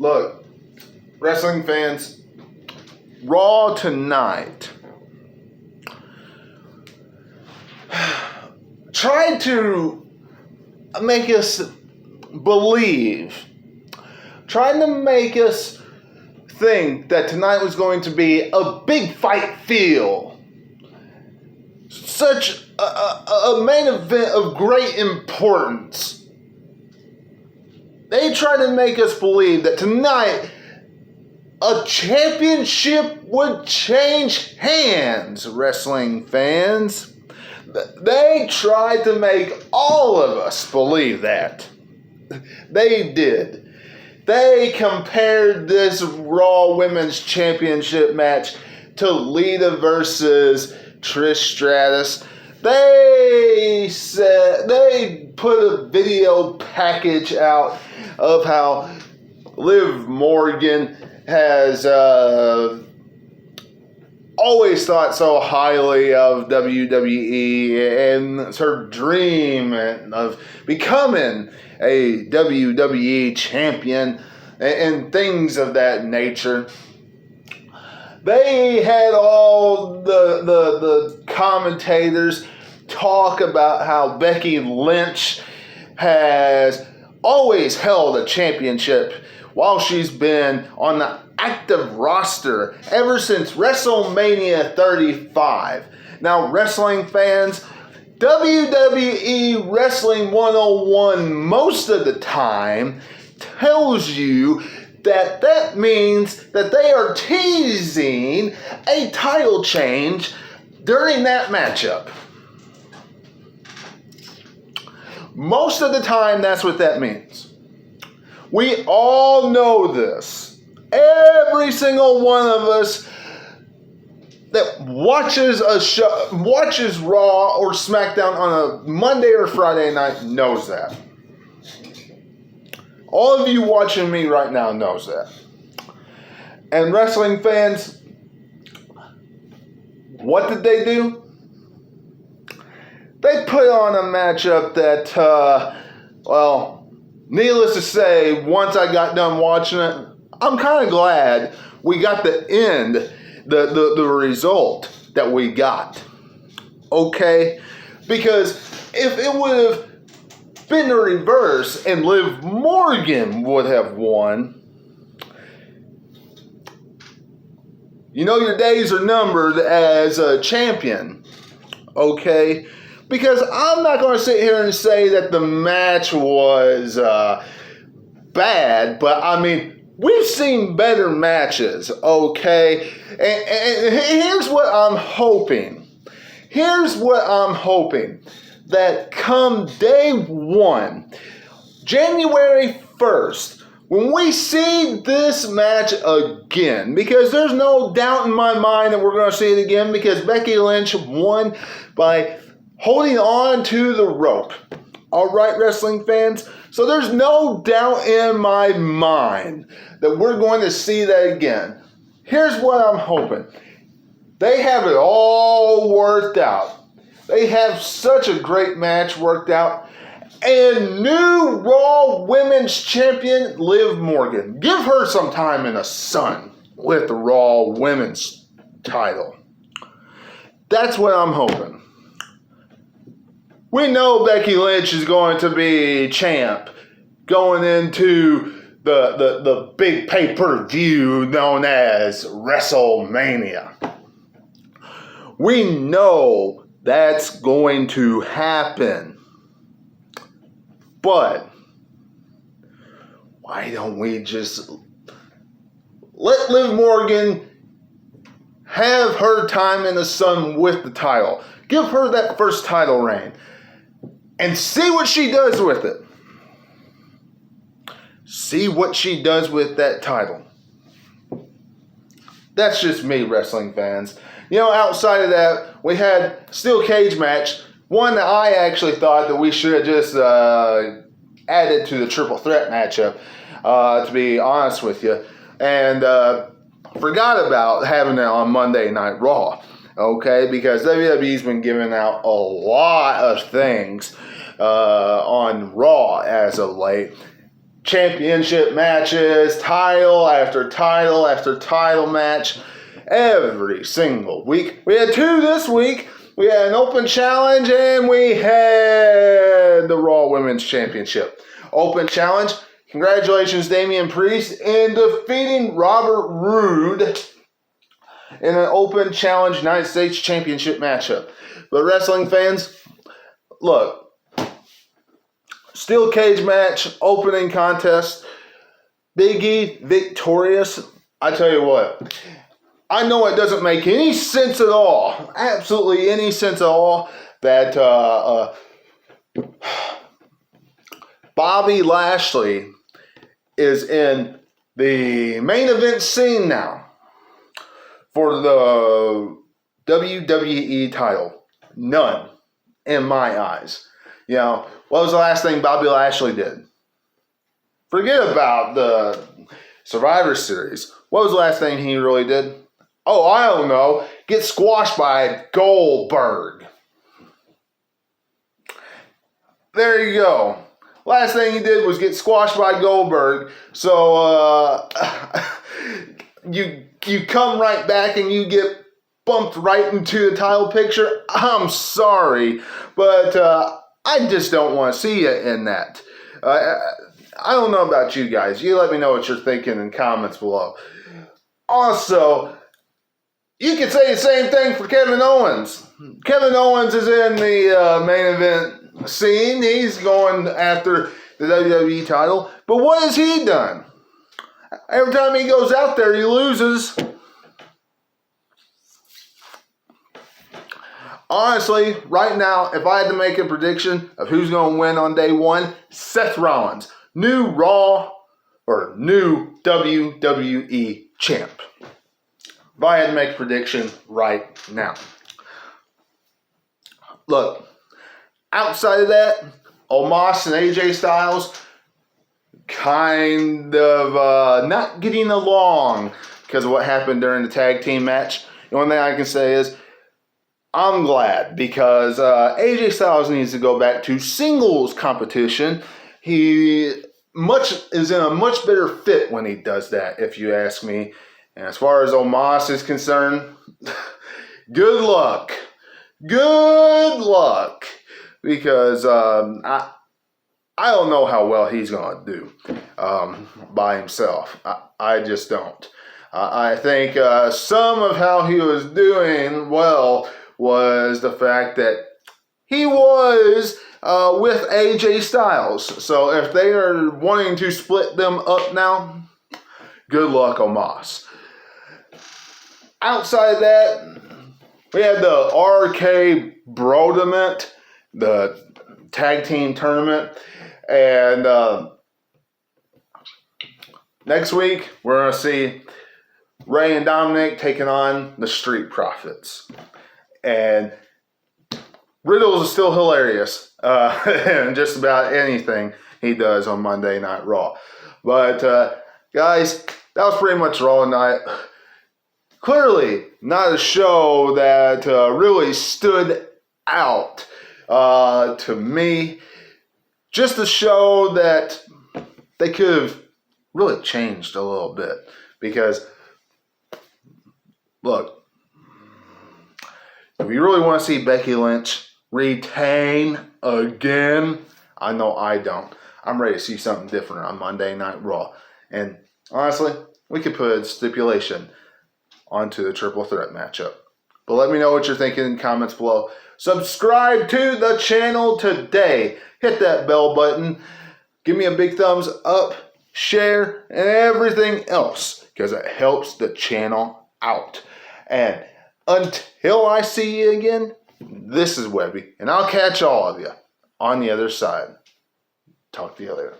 Look, wrestling fans, Raw tonight tried to make us believe, trying to make us think that tonight was going to be a big fight feel. Such a main event of great importance. They tried to make us believe that tonight a championship would change hands, wrestling fans. They tried to make all of us believe that. They did. They compared this Raw Women's Championship match to Lita versus Trish Stratus. They said they put a video package out of how Liv Morgan has always thought so highly of WWE and it's her dream of becoming a WWE champion and things of that nature. They had all the commentators talk about how Becky Lynch has always held a championship while she's been on the active roster ever since WrestleMania 35. Now, wrestling fans, WWE Wrestling 101 most of the time tells you that means that they are teasing a title change during that matchup. Most of the time, that's what that means. We all know this. Every single one of us that watches Raw or SmackDown on a Monday or Friday night knows that. All of you watching me right now knows that. And wrestling fans, what did they do? They put on a matchup that, needless to say, once I got done watching it, I'm kind of glad we got the end, the result that we got. Okay? Because if it would have been the reverse and Liv Morgan would have won, you know your days are numbered as a champion. Okay? Because I'm not going to sit here and say that the match was bad, but I mean, we've seen better matches, okay? And here's what I'm hoping. That come day one, January 1st, when we see this match again, because there's no doubt in my mind that we're going to see it again, because Becky Lynch won by holding on to the rope. All right, wrestling fans? So there's no doubt in my mind that we're going to see that again. Here's what I'm hoping. They have it all worked out. They have such a great match worked out. And new Raw Women's Champion, Liv Morgan. Give her some time in the sun with the Raw Women's title. That's what I'm hoping. We know Becky Lynch is going to be champ going into the big pay-per-view known as WrestleMania. We know that's going to happen. But why don't we just let Liv Morgan have her time in the sun with the title? Give her that first title reign. And see what she does with it. See what she does with that title. That's just me, wrestling fans. You know, outside of that, we had steel cage match. One that I actually thought that we should have just added to the triple threat matchup, to be honest with you. And forgot about having it on Monday Night Raw. Okay, because WWE's been giving out a lot of things on Raw as of late. championship matches, title after title after title match every single week. We had 2 this week. We had an open challenge and we had the Raw Women's Championship. Open challenge. Congratulations, Damian Priest, in defeating Robert Roode in an open challenge United States Championship matchup. But wrestling fans, look. Steel cage match, opening contest. Big E victorious. I tell you what, I know it doesn't make any sense at all, absolutely any sense at all, that Bobby Lashley is in the main event scene now for the WWE title. None, in my eyes. You know, what was the last thing Bobby Lashley did? Forget about the Survivor Series. What was the last thing he really did? Oh, I don't know. Get squashed by Goldberg. There you go. Last thing he did was get squashed by Goldberg. So, you come right back and you get bumped right into the title picture. I'm sorry, but I just don't want to see you in that. I don't know about you guys. You let me know what you're thinking in comments below. Also, you could say the same thing for Kevin Owens. Kevin Owens is in the main event scene. He's going after the WWE title. But what has he done? Every time he goes out there, he loses. Honestly, right now, if I had to make a prediction of who's going to win on day 1, Seth Rollins, new Raw or new WWE champ. If I had to make a prediction right now. Look, outside of that, Omos and AJ Styles kind of not getting along because of what happened during the tag team match. The only thing I can say is, I'm glad because AJ Styles needs to go back to singles competition. He is in a much better fit when he does that, if you ask me. And as far as Omos is concerned, good luck. Good luck. Because I don't know how well he's going to do by himself. I just don't. I think some of how he was doing well was the fact that he was with AJ Styles. So if they are wanting to split them up now, good luck, Omos. Outside of that, we had the RK Brodament, the tag team tournament. And next week, we're going to see Ray and Dominic taking on the Street Profits. And Riddle is still hilarious in just about anything he does on Monday Night Raw. But, guys, that was pretty much Raw tonight. Clearly not a show that really stood out to me. Just a show that they could have really changed a little bit. Because, look, if you really want to see Becky Lynch retain again, I know I don't. I'm ready to see something different on Monday Night Raw. And honestly, we could put a stipulation onto the triple threat matchup. But let me know what you're thinking in comments below. Subscribe to the channel today. Hit that bell button. Give me a big thumbs up, share, and everything else, because it helps the channel out. And until I see you again, this is Webby, and I'll catch all of you on the other side. Talk to you later.